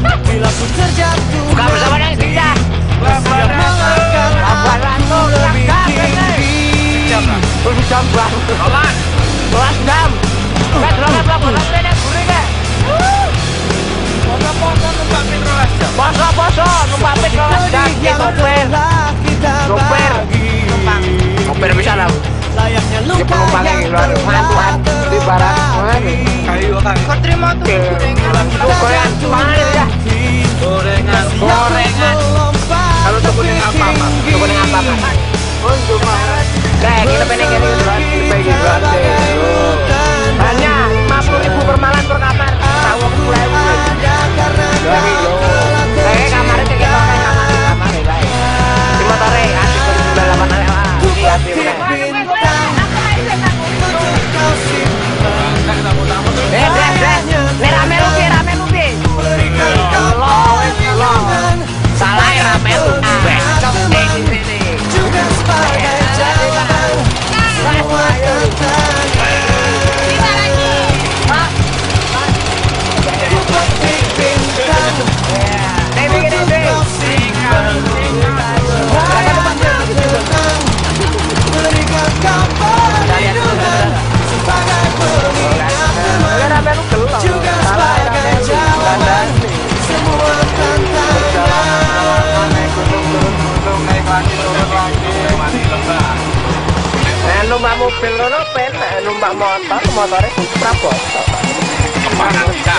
Bila ku terjatuh Buka bersama dengan kita. Mengangkat lebih tinggi. Jam berapa? Kawan. 12 jam. Kan berapa pelabuhan yang gurih kan? Poso-poso numpak pit 12 jam. Poso numpak pit 12 jam. Sopir bisa lah. Layaknya Ini luka penumpang yang yang luar mantuan di barat Kayu kan. Kok terima tuh gorengan mana ya? gorengan. Kalau tuh kuning apa, Pak? Tuh kuning apa, Mas? Untuk Mas. Kayak kita pengen jual hanya 50.000 per malam per kamar. Tahu aku mulai kayak kamarnya kayak kamar di motornya asik berdelapan rame lupi salah rame lupi becok di sini juga sebagai jawaban semua tantangan. Ku petik bintang untuk kau simpan. Cahayanya tenang berikan kau perlindungan sebagai pengingat teman juga sebagai jawaban semua tantangan. Numpak mobil lono penak, numpak motornya Prabowo. Pangan bisa.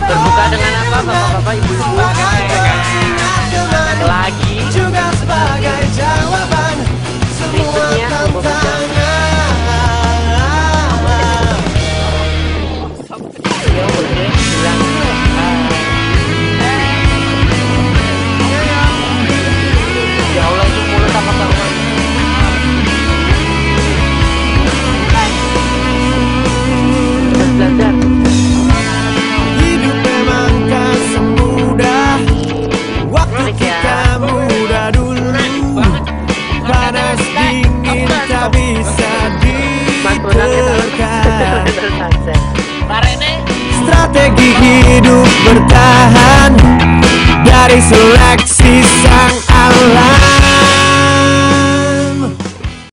Terbuka dengan apa bapak-bapak ibu-ibu lagi juga sebagai jawaban semua tantangan. ya Allah itu mulut apa kawan belajar. Hidup memang tak semudah waktu kita muda dulu. Panas dingin tak bisa diterka. Strategi hidup bertahan dari seleksi